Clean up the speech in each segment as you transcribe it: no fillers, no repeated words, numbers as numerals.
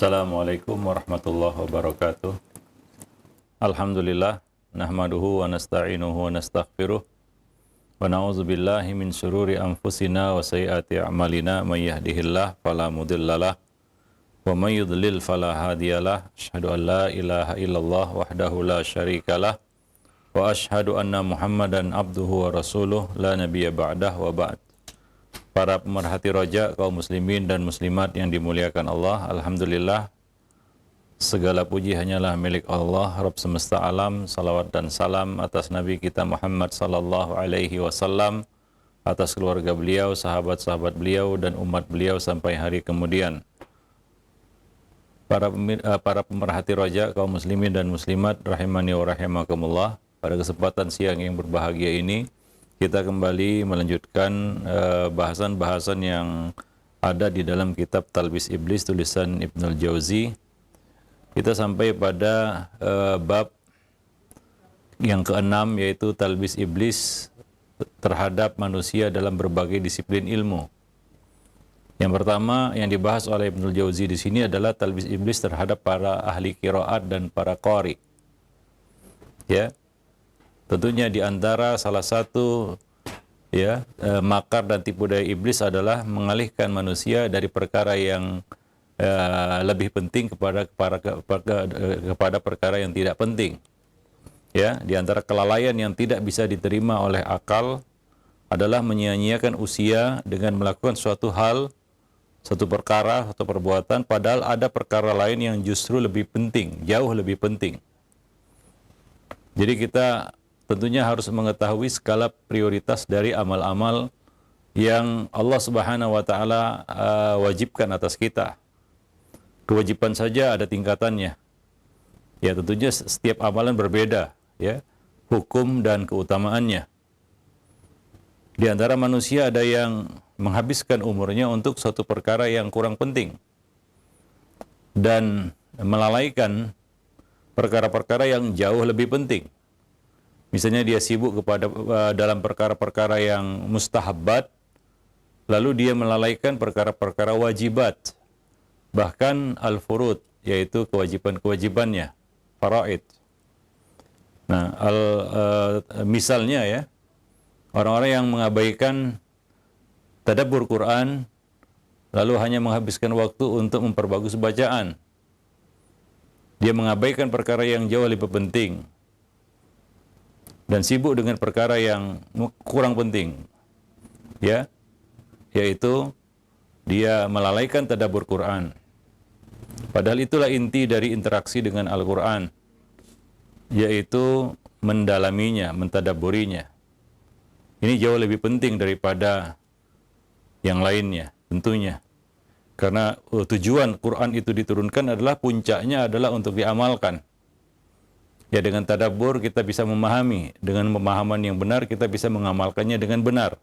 Assalamualaikum warahmatullahi wabarakatuh. Alhamdulillah, nahmaduhu wa nasta'inuhu wa nastaghfiruh. Wa na'udzubillahi min syururi anfusina wa sayyiati a'malina. May yahdihillah fala mudhillalah wa may yudlil fala hadiyalah. Asyhadu an la ilaha illallah wahdahu la syarikalah wa asyhadu anna Muhammadan abduhu wa rasuluh la nabiyya ba'dah wa ba'd. Para pemerhati roja, kaum muslimin dan muslimat yang dimuliakan Allah, alhamdulillah, segala puji hanyalah milik Allah, Rabb semesta alam. Salawat dan salam atas Nabi kita Muhammad sallallahu alaihi wasallam, atas keluarga beliau, sahabat-sahabat beliau, dan umat beliau sampai hari kemudian. Para pemerhati roja, kaum muslimin dan muslimat, rahimani wa rahimakumullah, pada kesempatan siang yang berbahagia ini, kita kembali melanjutkan bahasan-bahasan yang ada di dalam kitab Talbis Iblis tulisan Ibnul Jauzi. Kita sampai pada bab yang keenam, yaitu Talbis Iblis terhadap manusia dalam berbagai disiplin ilmu. Yang pertama yang dibahas oleh Ibnul Jauzi di sini adalah Talbis Iblis terhadap para ahli qiraat dan para qari. Ya. Tentunya di antara salah satu makar dan tipu daya iblis adalah mengalihkan manusia dari perkara yang lebih penting kepada perkara yang tidak penting. Ya, di antara kelalaian yang tidak bisa diterima oleh akal adalah menyia-nyiakan usia dengan melakukan suatu hal, satu perkara, satu perbuatan, padahal ada perkara lain yang justru lebih penting, jauh lebih penting. Jadi kita tentunya harus mengetahui skala prioritas dari amal-amal yang Allah Subhanahu wa taala wajibkan atas kita. Kewajiban saja ada tingkatannya. Ya, tentunya setiap amalan berbeda, ya, hukum dan keutamaannya. Di antara manusia ada yang menghabiskan umurnya untuk suatu perkara yang kurang penting dan melalaikan perkara-perkara yang jauh lebih penting. Misalnya dia sibuk dalam perkara-perkara yang mustahabbat, lalu dia melalaikan perkara-perkara wajibat, bahkan al-furud, yaitu kewajiban-kewajibannya, faraid. Nah, misalnya ya, orang-orang yang mengabaikan tadabbur Quran, lalu hanya menghabiskan waktu untuk memperbagus bacaan. Dia mengabaikan perkara yang jauh lebih penting dan sibuk dengan perkara yang kurang penting, ya, yaitu dia melalaikan tadabbur Quran. Padahal itulah inti dari interaksi dengan Al-Quran, yaitu mendalaminya, mentadabburinya. Ini jauh lebih penting daripada yang lainnya, tentunya. Karena tujuan Quran itu diturunkan adalah, puncaknya adalah untuk diamalkan. Ya, dengan tadabbur kita bisa memahami, dengan pemahaman yang benar kita bisa mengamalkannya dengan benar.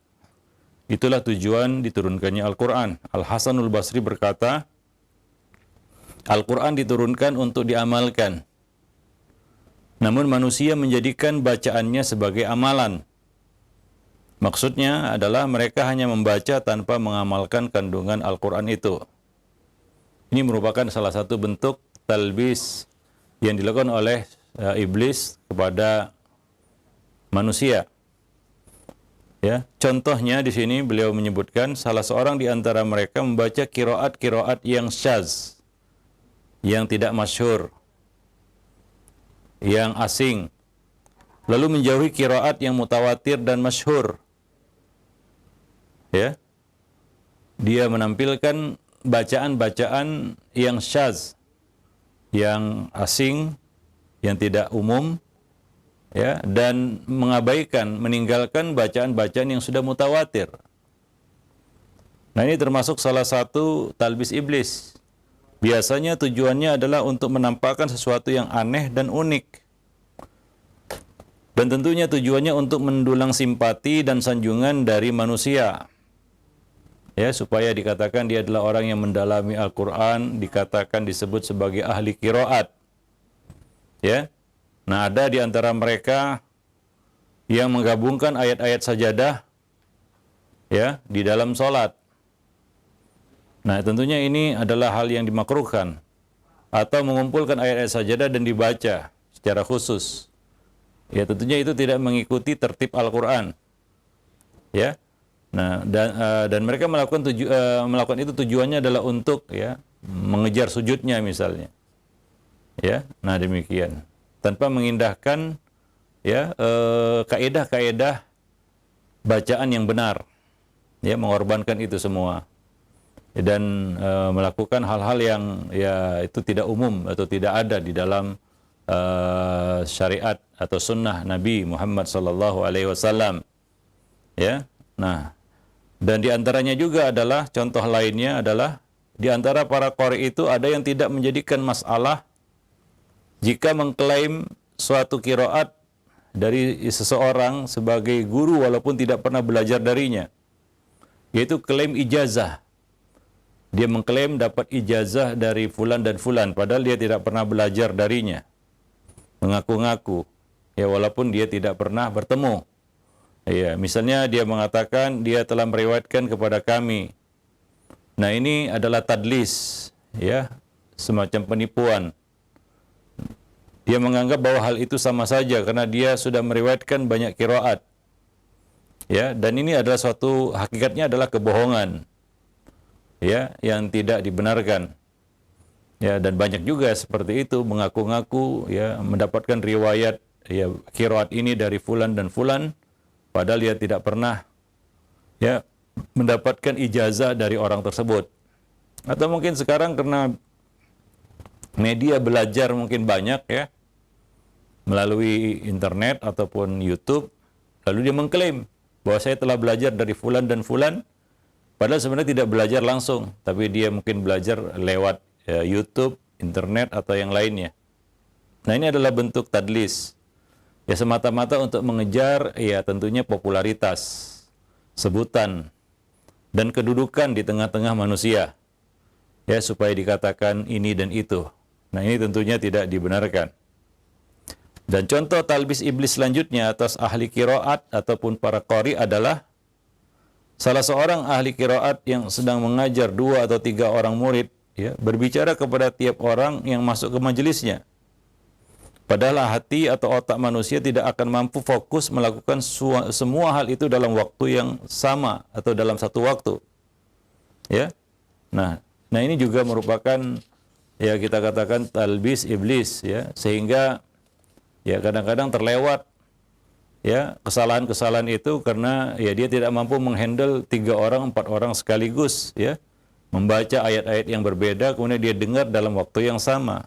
Itulah tujuan diturunkannya Al-Quran. Al-Hasanul Basri berkata, Al-Quran diturunkan untuk diamalkan, namun manusia menjadikan bacaannya sebagai amalan. Maksudnya adalah mereka hanya membaca tanpa mengamalkan kandungan Al-Quran itu. Ini merupakan salah satu bentuk talbis yang dilakukan oleh iblis kepada manusia. Ya, contohnya di sini beliau menyebutkan salah seorang di antara mereka membaca qiraat yang syaz, yang tidak masyhur, yang asing, lalu menjauhi qiraat yang mutawatir dan masyhur. Ya, dia menampilkan bacaan-bacaan yang syaz, yang asing, yang tidak umum, ya, dan meninggalkan bacaan-bacaan yang sudah mutawatir. Nah, ini termasuk salah satu talbis iblis. Biasanya tujuannya adalah untuk menampakkan sesuatu yang aneh dan unik. Dan tentunya tujuannya untuk mendulang simpati dan sanjungan dari manusia. Ya, supaya dikatakan dia adalah orang yang mendalami Al-Quran, dikatakan disebut sebagai ahli qiraat. Ya, nah ada di antara mereka yang menggabungkan ayat-ayat sajadah, ya, di dalam sholat. Nah, tentunya ini adalah hal yang dimakruhkan. atau mengumpulkan ayat-ayat sajadah dan dibaca secara khusus. Ya, tentunya itu tidak mengikuti tertib Al-Qur'an. Ya. Nah, dan mereka melakukan itu tujuannya adalah untuk ya mengejar sujudnya misalnya. Ya. Nah, demikian. Tanpa mengindahkan ya kaidah-kaidah bacaan yang benar. Ya, mengorbankan itu semua. Dan melakukan hal-hal yang ya itu tidak umum atau tidak ada di dalam syariat atau sunnah Nabi Muhammad sallallahu alaihi wasallam. Ya. Nah, dan di antaranya juga adalah contoh lainnya adalah di antara para qari itu ada yang tidak menjadikan masalah jika mengklaim suatu qiraat dari seseorang sebagai guru walaupun tidak pernah belajar darinya. Yaitu klaim ijazah. Dia mengklaim dapat ijazah dari fulan dan fulan padahal dia tidak pernah belajar darinya. Mengaku-ngaku ya walaupun dia tidak pernah bertemu. Ya, misalnya dia mengatakan dia telah meriwayatkan kepada kami. Nah, ini adalah tadlis, ya, semacam penipuan. Dia menganggap bahwa hal itu sama saja karena dia sudah meriwayatkan banyak qiraat. Ya, dan ini adalah suatu hakikatnya adalah kebohongan. Ya, yang tidak dibenarkan. Ya, dan banyak juga seperti itu mengaku-ngaku ya mendapatkan riwayat ya qiraat ini dari fulan dan fulan padahal dia tidak pernah ya mendapatkan ijazah dari orang tersebut. Atau mungkin sekarang karena media belajar mungkin banyak ya melalui internet ataupun YouTube, lalu dia mengklaim bahwa saya telah belajar dari fulan dan fulan padahal sebenarnya tidak belajar langsung, tapi dia mungkin belajar lewat ya, YouTube, internet atau yang lainnya. Nah, ini adalah bentuk tadlis. Ya semata-mata untuk mengejar ya tentunya popularitas, sebutan dan kedudukan di tengah-tengah manusia. Ya supaya dikatakan ini dan itu. Nah, ini tentunya tidak dibenarkan. Dan contoh talbis iblis selanjutnya atas ahli qiraat ataupun para qari adalah salah seorang ahli qiraat yang sedang mengajar 2 atau 3 orang murid ya berbicara kepada tiap orang yang masuk ke majelisnya. Padahal hati atau otak manusia tidak akan mampu fokus melakukan semua hal itu dalam waktu yang sama atau dalam satu waktu. Ya. Nah ini juga merupakan ya kita katakan talbis iblis ya, sehingga ya kadang-kadang terlewat ya kesalahan-kesalahan itu karena ya dia tidak mampu menghandle 3 orang, 4 orang sekaligus ya, membaca ayat-ayat yang berbeda kemudian dia dengar dalam waktu yang sama.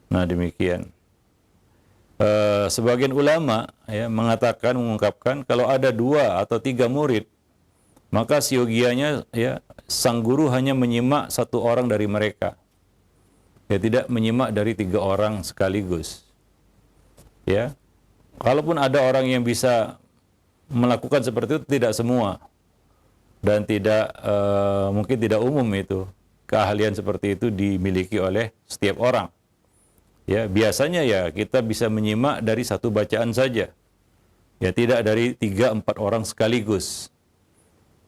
Nah, demikian. Sebagian ulama ya mengungkapkan kalau ada 2 atau 3 murid, maka siogianya ya sang guru hanya menyimak 1 orang dari mereka. Ya tidak menyimak dari 3 orang sekaligus. Ya. Kalaupun ada orang yang bisa melakukan seperti itu, tidak semua. Dan tidak mungkin tidak umum itu. Keahlian seperti itu dimiliki oleh setiap orang. Ya, biasanya ya kita bisa menyimak dari 1 bacaan saja. Ya, tidak dari 3-4 orang sekaligus.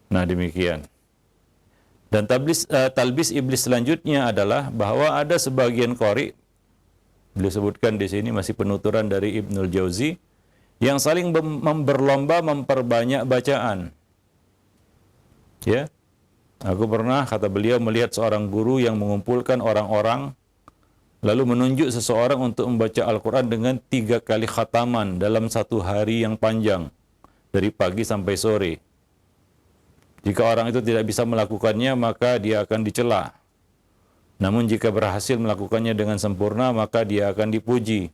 Nah, demikian. Dan talbis iblis selanjutnya adalah bahwa ada sebagian qari, beliau sebutkan di sini masih penuturan dari Ibnul Jauzi, yang saling berlomba memperbanyak bacaan. Ya. Aku pernah, kata beliau, melihat seorang guru yang mengumpulkan orang-orang lalu menunjuk seseorang untuk membaca Al-Quran dengan 3 kali khataman dalam 1 hari yang panjang, dari pagi sampai sore. Jika orang itu tidak bisa melakukannya, maka dia akan dicela. Namun jika berhasil melakukannya dengan sempurna, maka dia akan dipuji.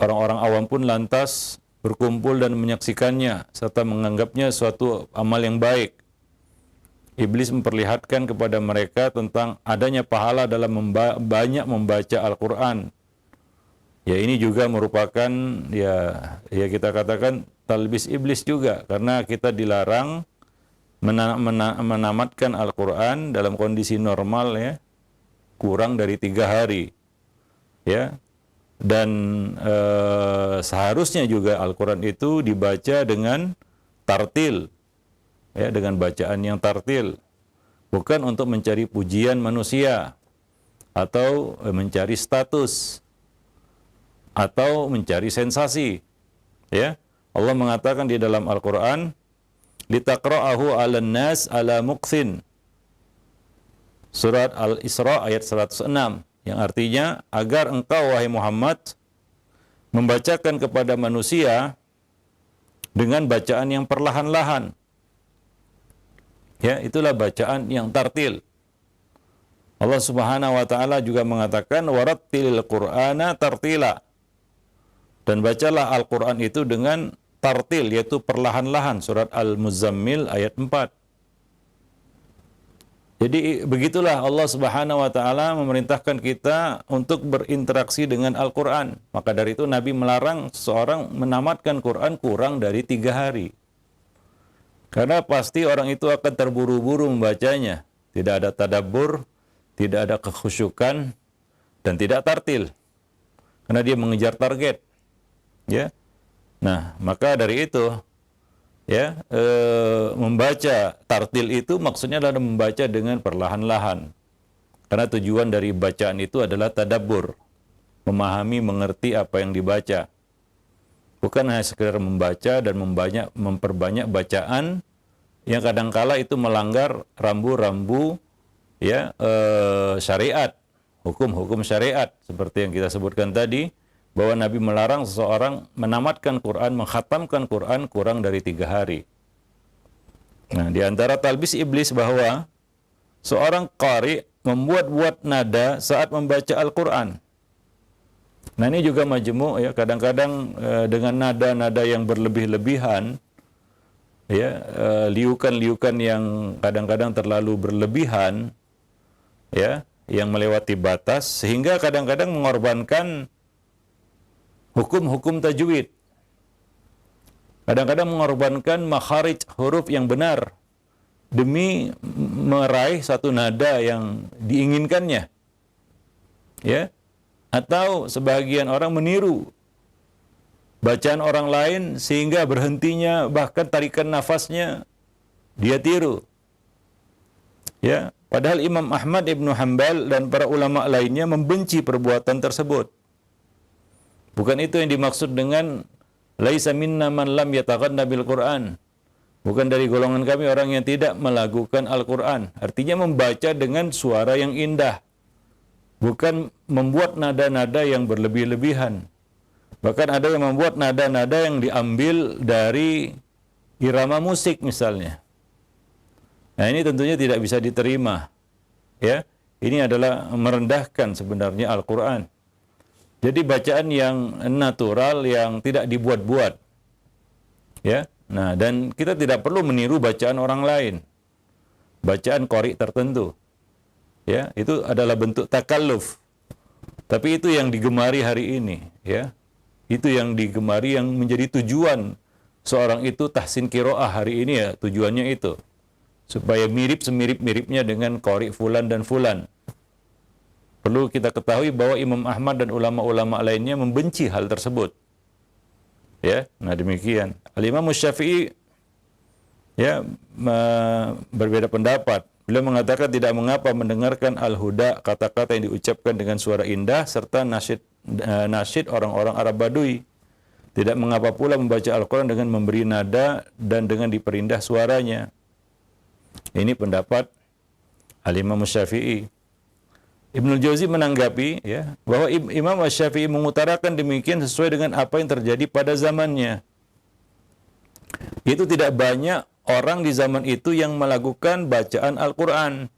Orang-orang awam pun lantas berkumpul dan menyaksikannya, serta menganggapnya suatu amal yang baik. Iblis memperlihatkan kepada mereka tentang adanya pahala dalam banyak membaca Al-Quran. Ya, ini juga merupakan ya kita katakan talbis iblis juga, karena kita dilarang menamatkan Al-Quran dalam kondisi normal ya kurang dari 3 hari. Ya. Dan seharusnya juga Al-Quran itu dibaca dengan tartil. Ya, dengan bacaan yang tartil, bukan untuk mencari pujian manusia atau mencari status atau mencari sensasi. Ya, Allah mengatakan di dalam Al-Qur'an, litaqra'ahu 'alan nas 'ala muqthin. Surat Al-Isra ayat 106, yang artinya agar engkau wahai Muhammad membacakan kepada manusia dengan bacaan yang perlahan-lahan. Ya, itulah bacaan yang tartil. Allah Subhanahu wa taala juga mengatakan warattilil Qur'ana tartila. Dan bacalah Al-Qur'an itu dengan tartil, yaitu perlahan-lahan, surat Al-Muzammil ayat 4. Jadi begitulah Allah Subhanahu wa taala memerintahkan kita untuk berinteraksi dengan Al-Qur'an. Maka dari itu Nabi melarang seorang menamatkan Quran kurang dari 3 hari. Karena pasti orang itu akan terburu-buru membacanya. Tidak ada tadabbur, tidak ada kekhusyukan, dan tidak tartil. Karena dia mengejar target. Ya. Nah, maka dari itu ya, membaca tartil itu maksudnya adalah membaca dengan perlahan-lahan. Karena tujuan dari bacaan itu adalah tadabbur, memahami, mengerti apa yang dibaca. Bukan hanya sekedar membaca dan memperbanyak bacaan yang kadangkala itu melanggar rambu-rambu ya syariat, hukum-hukum syariat seperti yang kita sebutkan tadi, bahwa Nabi melarang seseorang menamatkan Quran, mengkhatamkan Quran kurang dari 3 hari. Nah, di antara talbis iblis bahwa seorang qari membuat-buat nada saat membaca Al-Quran. Nah, ini juga majmu' ya, kadang-kadang dengan nada-nada yang berlebih-lebihan, ya, liukan-liukan yang kadang-kadang terlalu berlebihan, ya, yang melewati batas, sehingga kadang-kadang mengorbankan hukum-hukum tajwid. Kadang-kadang mengorbankan makharij huruf yang benar demi meraih satu nada yang diinginkannya. Ya. Atau sebagian orang meniru bacaan orang lain sehingga berhentinya, bahkan tarikan nafasnya dia tiru. Ya, padahal Imam Ahmad Ibnu Hanbal dan para ulama lainnya membenci perbuatan tersebut. Bukan itu yang dimaksud dengan laisa minna man lam yataghanna bil Qur'an. Bukan dari golongan kami orang yang tidak melakukan Al-Qur'an. Artinya membaca dengan suara yang indah. Bukan membuat nada-nada yang berlebih-lebihan. Bahkan ada yang membuat nada-nada yang diambil dari irama musik misalnya. Nah, ini tentunya tidak bisa diterima. Ya, ini adalah merendahkan sebenarnya Al-Qur'an. Jadi bacaan yang natural, yang tidak dibuat-buat. Ya. Nah, dan kita tidak perlu meniru bacaan orang lain. Bacaan qari tertentu. Ya, itu adalah bentuk takalluf. Tapi itu yang digemari hari ini, ya. Itu yang digemari, yang menjadi tujuan seorang itu tahsin qiraah hari ini, ya, tujuannya itu. Supaya mirip semirip-miripnya dengan qari fulan dan fulan. Perlu kita ketahui bahwa Imam Ahmad dan ulama-ulama lainnya membenci hal tersebut. Ya, nah demikian. Al-Imam Syafi'i ya berbeda pendapat. Beliau mengatakan tidak mengapa mendengarkan al-huda, kata-kata yang diucapkan dengan suara indah serta nasyid orang-orang Arab Badui. Tidak mengapa pula membaca Al-Qur'an dengan memberi nada dan dengan diperindah suaranya. Ini pendapat Al-Imam Syafi'i. Ibnu Jauzi menanggapi ya bahwa Imam Syafi'i mengutarakan demikian sesuai dengan apa yang terjadi pada zamannya. Itu tidak banyak orang di zaman itu yang melakukan bacaan Al-Qur'an.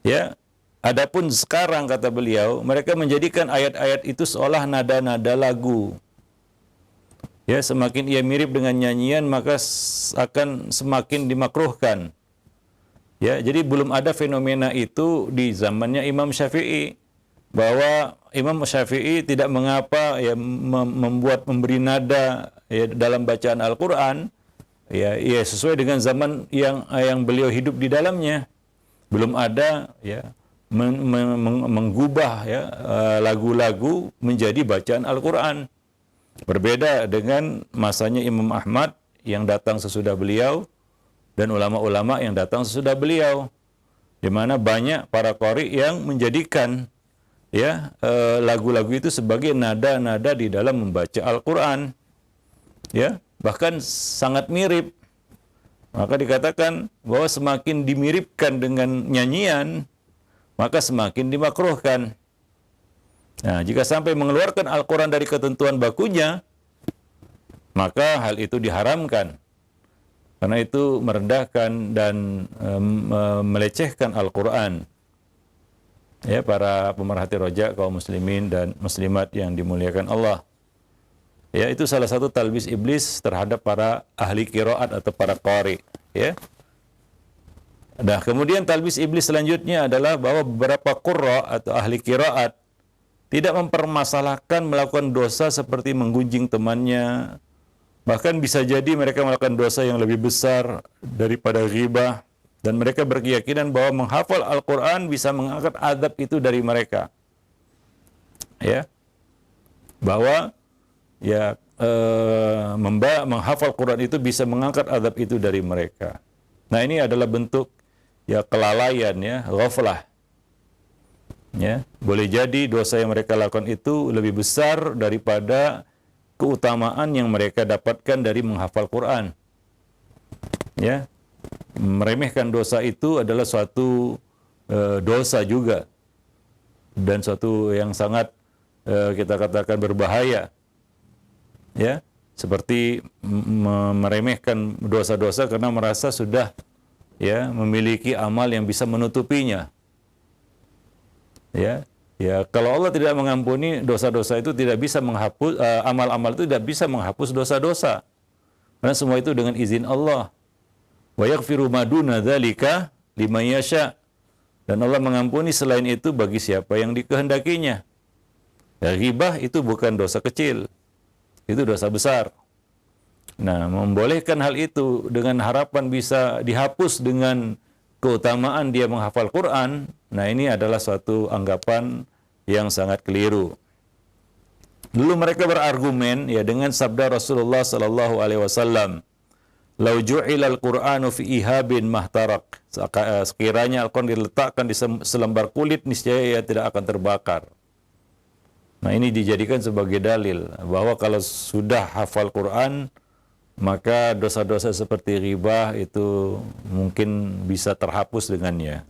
Ya, adapun sekarang kata beliau, mereka menjadikan ayat-ayat itu seolah nada-nada lagu. Ya, semakin ia mirip dengan nyanyian maka akan semakin dimakruhkan. Ya, jadi belum ada fenomena itu di zamannya Imam Syafi'i, bahwa Imam Syafi'i tidak mengapa ya memberi nada ya dalam bacaan Al-Qur'an ya sesuai dengan zaman yang beliau hidup di dalamnya. Belum ada ya menggubah ya lagu-lagu menjadi bacaan Al-Qur'an. Berbeda dengan masanya Imam Ahmad yang datang sesudah beliau, dan ulama-ulama yang datang sesudah beliau, di mana banyak para qari yang menjadikan lagu-lagu itu sebagai nada-nada di dalam membaca Al-Quran, bahkan sangat mirip. Maka dikatakan bahwa semakin dimiripkan dengan nyanyian, maka semakin dimakruhkan. Nah, jika sampai mengeluarkan Al-Quran dari ketentuan bakunya, maka hal itu diharamkan. Karena itu merendahkan dan melecehkan Al-Quran. Ya, para pemerhati roja kaum muslimin dan muslimat yang dimuliakan Allah. Ya, itu salah satu talbis iblis terhadap para ahli qiraat atau para qari, ya. Nah, kemudian talbis iblis selanjutnya adalah bahwa beberapa qurra atau ahli qiraat tidak mempermasalahkan melakukan dosa seperti menggunjing temannya. Bahkan bisa jadi mereka melakukan dosa yang lebih besar daripada ghibah. Dan mereka berkeyakinan bahwa menghafal Al-Quran bisa mengangkat azab itu dari mereka. Ya, bahwa menghafal Quran itu bisa mengangkat azab itu dari mereka. Nah, ini adalah bentuk kelalaian, ghaflah. Ya, boleh jadi dosa yang mereka lakukan itu lebih besar daripada keutamaan yang mereka dapatkan dari menghafal Quran. Ya, meremehkan dosa itu adalah suatu dosa juga, dan suatu yang sangat kita katakan berbahaya. Ya, seperti meremehkan dosa-dosa karena merasa sudah memiliki amal yang bisa menutupinya. Ya, kalau Allah tidak mengampuni dosa-dosa itu tidak bisa menghapus amal-amal itu tidak bisa menghapus dosa-dosa. Karena semua itu dengan izin Allah. Wa yaghfiru ma duna dzalika liman yasha. Dan Allah mengampuni selain itu bagi siapa yang dikehendakinya. Ya, ghibah itu bukan dosa kecil. Itu dosa besar. Nah, membolehkan hal itu dengan harapan bisa dihapus dengan keutamaan dia menghafal Quran, nah ini adalah suatu anggapan yang sangat keliru. Dulu mereka berargumen dengan sabda Rasulullah sallallahu alaihi wasallam, "Lau ju'ilal Qur'anu fi ihabin mahtarak." Sekiranya Al-Quran diletakkan di selembar kulit, niscaya ia tidak akan terbakar. Nah, ini dijadikan sebagai dalil bahwa kalau sudah hafal Quran, maka dosa-dosa seperti ghibah itu mungkin bisa terhapus dengannya.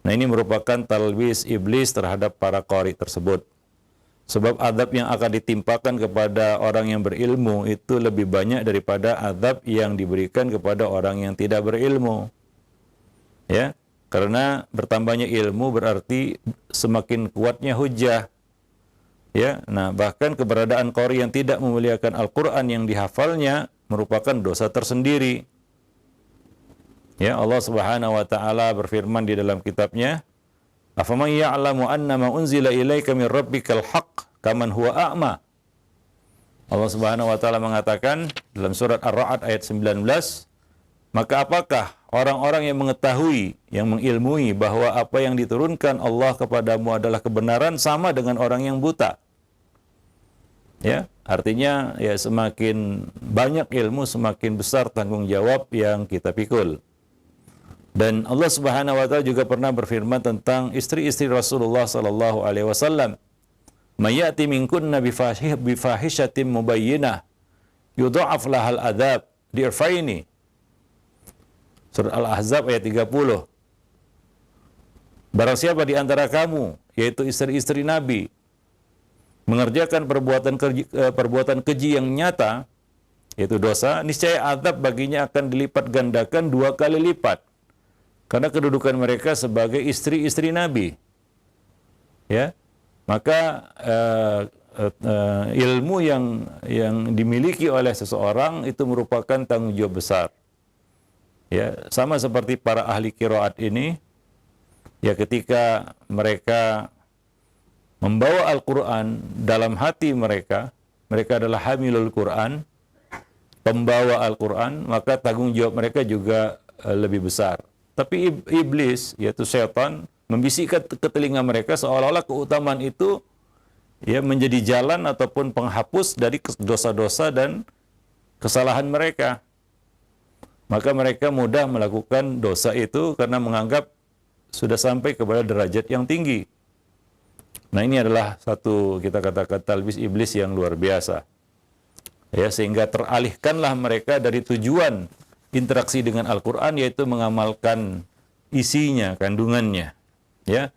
Nah, ini merupakan talbis iblis terhadap para qari tersebut. Sebab azab yang akan ditimpakan kepada orang yang berilmu itu lebih banyak daripada azab yang diberikan kepada orang yang tidak berilmu. Ya, karena bertambahnya ilmu berarti semakin kuatnya hujjah. Ya, nah bahkan keberadaan qari yang tidak memuliakan Al-Quran yang dihafalnya merupakan dosa tersendiri. Ya, Allah Subhanahu wa taala berfirman di dalam kitabnya, "Afaman ya'lamu annama unzila ilaika min rabbikal haqq kaman huwa a'ma." Allah Subhanahu wa taala mengatakan dalam surat Ar-Ra'd ayat 19, maka apakah orang-orang yang mengetahui, yang mengilmui bahwa apa yang diturunkan Allah kepadamu adalah kebenaran sama dengan orang yang buta? Ya, artinya semakin banyak ilmu, semakin besar tanggung jawab yang kita pikul. Dan Allah Subhanahu wa taala juga pernah berfirman tentang istri-istri Rasulullah sallallahu alaihi wasallam, "Mayati minkunna bifahishatin mubayyinah yudha'af lahal adzab di'faini." Surat Al-Ahzab ayat 30. Barang siapa di antara kamu, yaitu istri-istri Nabi, mengerjakan perbuatan keji yang nyata, yaitu dosa, niscaya azab baginya akan dilipat gandakan 2 kali lipat. Karena kedudukan mereka sebagai istri-istri Nabi. Ya, maka ilmu yang dimiliki oleh seseorang itu merupakan tanggung jawab besar. Ya, sama seperti para ahli qiraat ini, ya ketika mereka membawa Al-Quran dalam hati mereka, mereka adalah hamilul Quran, pembawa Al-Quran, maka tanggung jawab mereka juga lebih besar. Tapi iblis, yaitu setan, membisikkan ke telinga mereka seolah-olah keutamaan itu menjadi jalan ataupun penghapus dari dosa-dosa dan kesalahan mereka. maka mereka mudah melakukan dosa itu karena menganggap sudah sampai kepada derajat yang tinggi. Nah, ini adalah satu, kita katakan, talbis iblis yang luar biasa. Ya, sehingga teralihkanlah mereka dari tujuan interaksi dengan Al-Quran, yaitu mengamalkan isinya, kandungannya. Ya,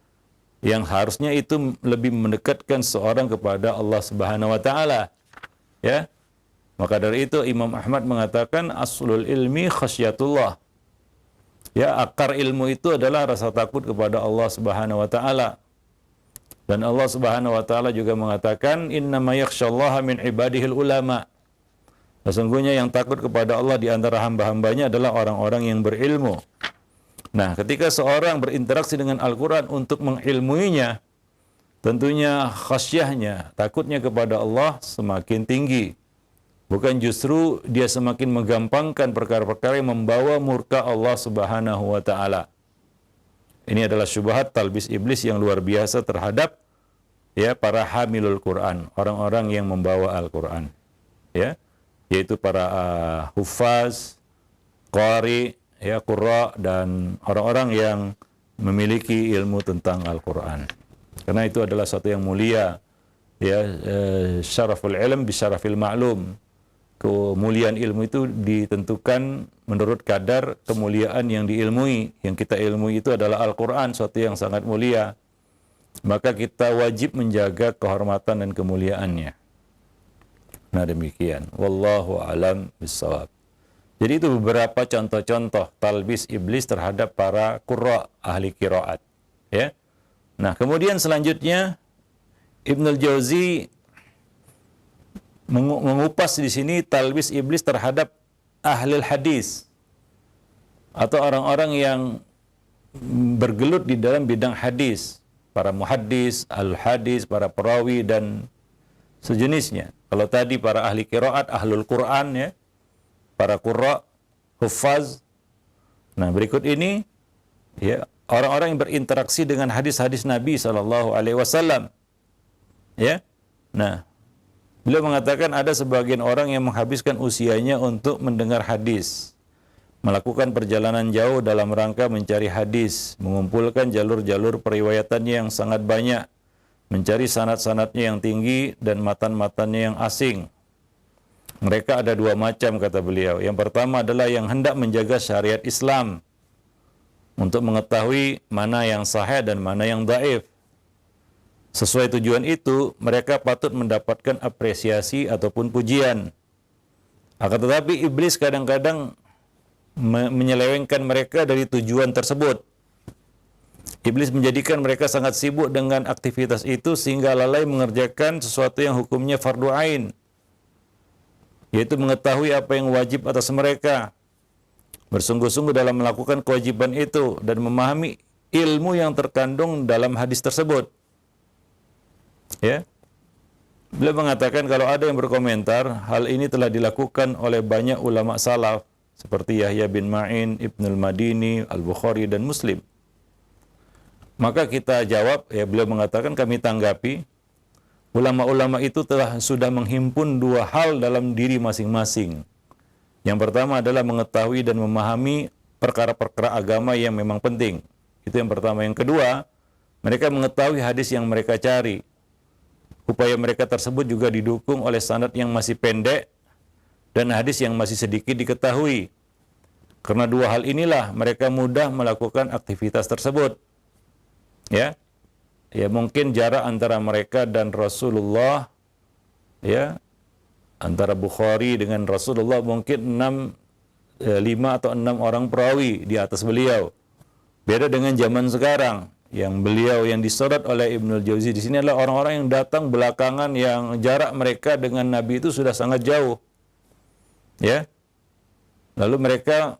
yang harusnya itu lebih mendekatkan seorang kepada Allah Subhanahu wa taala. Ya. Maka dari itu Imam Ahmad mengatakan aslul ilmi khasyatullah. Ya, akar ilmu itu adalah rasa takut kepada Allah Subhanahu wa taala. Dan Allah Subhanahu wa taala juga mengatakan innama yakhsyallaha min ibadihil ulama. Sesungguhnya yang takut kepada Allah di antara hamba-hambanya adalah orang-orang yang berilmu. Nah, ketika seorang berinteraksi dengan Al-Quran untuk mengilmuinya, tentunya khasyahnya, takutnya kepada Allah semakin tinggi. Bukan justru dia semakin menggampangkan perkara-perkara yang membawa murka Allah Subhanahu wa taala. Ini adalah syubhat talbis iblis yang luar biasa terhadap ya para hamilul Quran, orang-orang yang membawa Al-Quran. Ya, yaitu para hufaz, qari, ya qurra, dan orang-orang yang memiliki ilmu tentang Al-Quran. Karena itu adalah satu yang mulia, ya, syaraful ilm bi syarafil ma'lum. Kemuliaan ilmu itu ditentukan menurut kadar kemuliaan yang diilmui. Yang kita ilmui itu adalah Al-Quran, suatu yang sangat mulia. Maka kita wajib menjaga kehormatan dan kemuliaannya. Nah, demikian. Wallahu a'lam bishawab. Jadi itu beberapa contoh-contoh talbis iblis terhadap para qurra, ahli qiraat. Ya. Nah, kemudian selanjutnya Ibnul Jauzi mengupas di sini talbis iblis terhadap ahli hadis atau orang-orang yang bergelut di dalam bidang hadis, para muhaddis, al-hadis, para perawi dan sejenisnya. Kalau tadi para ahli qiraat, ahlul Quran, ya, para qurra, huffaz. Nah, berikut ini ya orang-orang yang berinteraksi dengan hadis-hadis Nabi sallallahu alaihi wasallam. Ya. Nah, beliau mengatakan ada sebagian orang yang menghabiskan usianya untuk mendengar hadis, melakukan perjalanan jauh dalam rangka mencari hadis, mengumpulkan jalur-jalur periwayatannya yang sangat banyak, mencari sanad-sanadnya yang tinggi dan matan-matannya yang asing. Mereka ada dua macam, kata beliau. Yang pertama adalah yang hendak menjaga syariat Islam untuk mengetahui mana yang sahih dan mana yang dhaif. Sesuai tujuan itu, mereka patut mendapatkan apresiasi ataupun pujian. Akan tetapi iblis kadang-kadang menyelewengkan mereka dari tujuan tersebut. Iblis menjadikan mereka sangat sibuk dengan aktivitas itu sehingga lalai mengerjakan sesuatu yang hukumnya fardu ain, yaitu mengetahui apa yang wajib atas mereka, bersungguh-sungguh dalam melakukan kewajiban itu dan memahami ilmu yang terkandung dalam hadis tersebut. Ya, beliau mengatakan kalau ada yang berkomentar, hal ini telah dilakukan oleh banyak ulama salaf seperti Yahya bin Ma'in, Ibnul Madini, Al-Bukhari dan Muslim. Maka kita jawab, ya, beliau mengatakan, kami tanggapi, ulama-ulama itu sudah menghimpun dua hal dalam diri masing-masing. Yang pertama adalah mengetahui dan memahami perkara-perkara agama yang memang penting. Itu yang pertama. Yang kedua, mereka mengetahui hadis yang mereka cari. Upaya mereka tersebut juga didukung oleh sanad yang masih pendek dan hadis yang masih sedikit diketahui. Karena dua hal inilah mereka mudah melakukan aktivitas tersebut. Ya, ya mungkin jarak antara mereka dan Rasulullah, ya, antara Bukhari dengan Rasulullah mungkin 5 atau 6 orang perawi di atas beliau. Beda dengan zaman sekarang, yang beliau yang disorot oleh Ibnul Jauzi di sini adalah orang-orang yang datang belakangan yang jarak mereka dengan Nabi itu sudah sangat jauh. Ya. Lalu mereka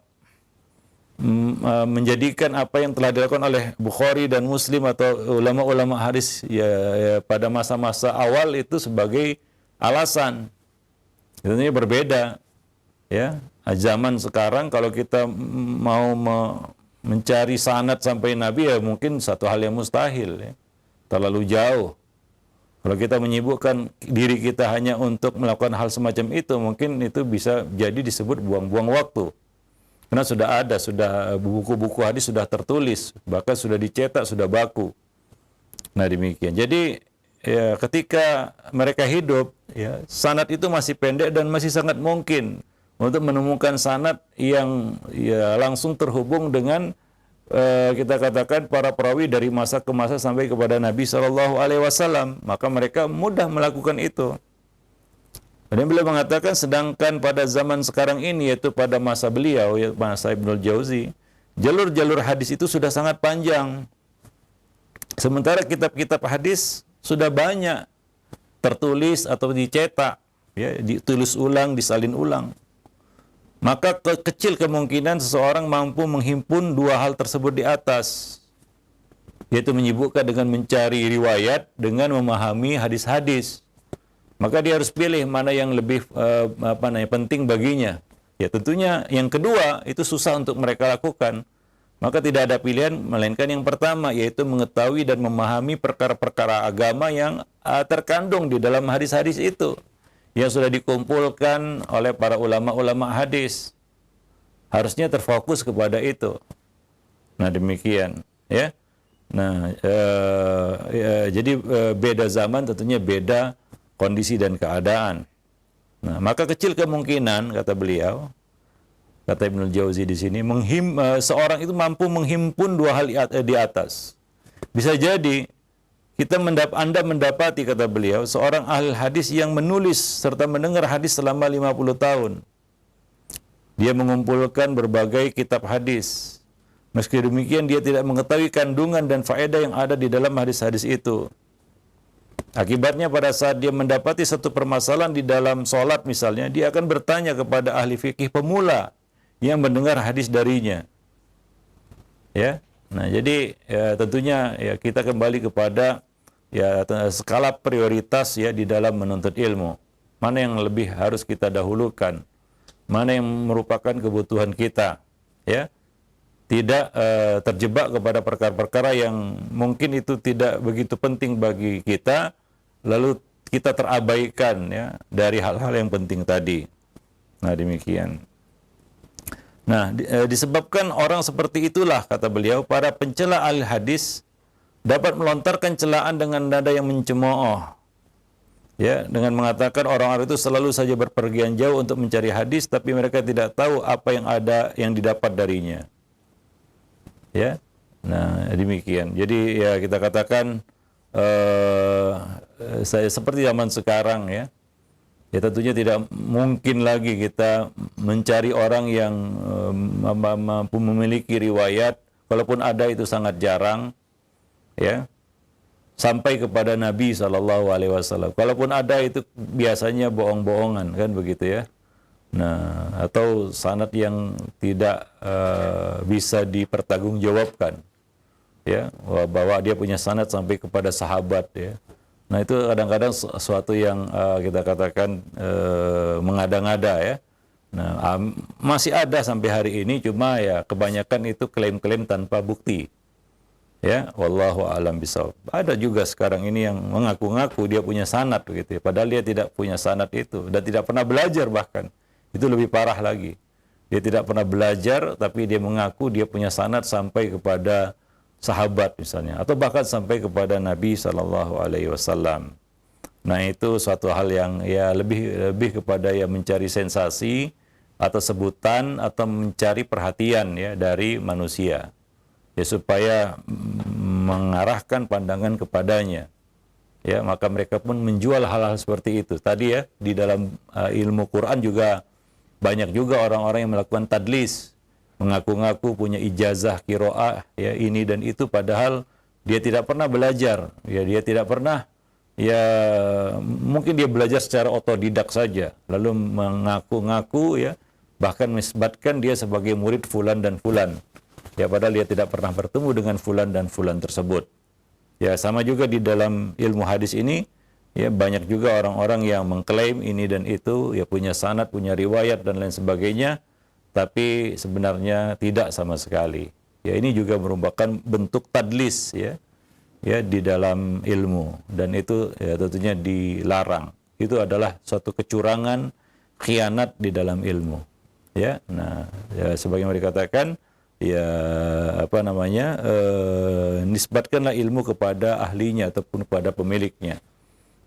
menjadikan apa yang telah dilakukan oleh Bukhari dan Muslim atau ulama-ulama hadis ya, pada masa-masa awal itu sebagai alasan. Tentunya berbeda. Ya. Zaman sekarang kalau kita mau mencari sanad sampai Nabi, ya mungkin satu hal yang mustahil, ya. Terlalu jauh. Kalau kita menyibukkan diri kita hanya untuk melakukan hal semacam itu, mungkin itu bisa jadi disebut buang-buang waktu. Karena sudah buku-buku hadis sudah tertulis, bahkan sudah dicetak, sudah baku. Nah demikian. Jadi ya, ketika mereka hidup, ya, sanad itu masih pendek dan masih sangat mungkin untuk menemukan sanad yang ya langsung terhubung dengan kita katakan para perawi dari masa ke masa sampai kepada Nabi Shallallahu Alaihi Wasallam. Maka mereka mudah melakukan itu. Dan beliau mengatakan, sedangkan pada zaman sekarang ini, yaitu pada masa beliau, ya, masa Ibnul Jauzi, jalur-jalur hadis itu sudah sangat panjang. Sementara kitab-kitab hadis sudah banyak tertulis atau dicetak, ya, ditulis ulang, disalin ulang. Maka kecil kemungkinan seseorang mampu menghimpun dua hal tersebut di atas, yaitu menyibukkan dengan mencari riwayat dengan memahami hadis-hadis. Maka dia harus pilih mana yang lebih penting baginya. Ya tentunya yang kedua itu susah untuk mereka lakukan. Maka tidak ada pilihan melainkan yang pertama, yaitu mengetahui dan memahami perkara-perkara agama yang terkandung di dalam hadis-hadis itu, yang sudah dikumpulkan oleh para ulama-ulama hadis. Harusnya terfokus kepada itu. Nah demikian, ya. Nah jadi beda zaman tentunya beda kondisi dan keadaan. Nah, maka kecil kemungkinan, kata beliau, kata Ibnul Jauzi di sini, seorang itu mampu menghimpun dua hal di atas. Bisa jadi Anda mendapati, kata beliau, seorang ahli hadis yang menulis serta mendengar hadis selama 50 tahun. Dia mengumpulkan berbagai kitab hadis. Meski demikian dia tidak mengetahui kandungan dan faedah yang ada di dalam hadis-hadis itu. Akibatnya pada saat dia mendapati satu permasalahan di dalam sholat misalnya, dia akan bertanya kepada ahli fikih pemula yang mendengar hadis darinya. Ya, nah jadi ya, tentunya ya, kita kembali kepada ya skala prioritas ya di dalam menuntut ilmu. Mana yang lebih harus kita dahulukan? Mana yang merupakan kebutuhan kita? Ya, tidak terjebak kepada perkara-perkara yang mungkin itu tidak begitu penting bagi kita, lalu kita terabaikan ya dari hal-hal yang penting tadi. Nah demikian. Nah disebabkan orang seperti itulah, kata beliau, para pencela ahli hadis dapat melontarkan celaan dengan nada yang mencemooh, ya, dengan mengatakan orang-orang itu selalu saja berpergian jauh untuk mencari hadis, tapi mereka tidak tahu apa yang ada yang didapat darinya. Ya, nah demikian. Jadi ya kita katakan saya seperti zaman sekarang ya tentunya tidak mungkin lagi kita mencari orang yang mampu memiliki riwayat, kalaupun ada itu sangat jarang, ya, sampai kepada Nabi SAW. Kalaupun ada itu biasanya bohong-bohongan, kan begitu ya. Nah, atau sanad yang tidak bisa dipertanggungjawabkan, ya, bahwa dia punya sanad sampai kepada sahabat, ya. Nah itu kadang-kadang sesuatu yang kita katakan mengada-ngada, ya. Nah masih ada sampai hari ini, cuma ya kebanyakan itu klaim-klaim tanpa bukti, ya. Wallahu a'lam bishawab. Ada juga sekarang ini yang mengaku-ngaku dia punya sanad begitu, ya. Padahal dia tidak punya sanad itu dan tidak pernah belajar bahkan. Itu lebih parah lagi. Dia tidak pernah belajar, tapi dia mengaku dia punya sanad sampai kepada sahabat misalnya, atau bahkan sampai kepada Nabi SAW. Nah itu suatu hal yang ya lebih kepada ya mencari sensasi atau sebutan atau mencari perhatian ya dari manusia, ya supaya mengarahkan pandangan kepadanya. Ya maka mereka pun menjual hal-hal seperti itu. Tadi ya di dalam ilmu Quran juga banyak juga orang-orang yang melakukan tadlis, mengaku-ngaku punya ijazah qiraah ya ini dan itu, padahal dia tidak pernah belajar, ya dia tidak pernah, ya mungkin dia belajar secara otodidak saja, lalu mengaku-ngaku ya bahkan menisbatkan dia sebagai murid fulan dan fulan, ya padahal dia tidak pernah bertemu dengan fulan dan fulan tersebut. Ya sama juga di dalam ilmu hadis ini, ya banyak juga orang-orang yang mengklaim ini dan itu, ya punya sanad, punya riwayat dan lain sebagainya, tapi sebenarnya tidak sama sekali. Ya ini juga merupakan bentuk tadlis ya di dalam ilmu, dan itu ya tentunya dilarang. Itu adalah suatu kecurangan, khianat di dalam ilmu. Ya, nah, ya, sebagaimana dikatakan, ya apa namanya, nisbatkanlah ilmu kepada ahlinya ataupun kepada pemiliknya.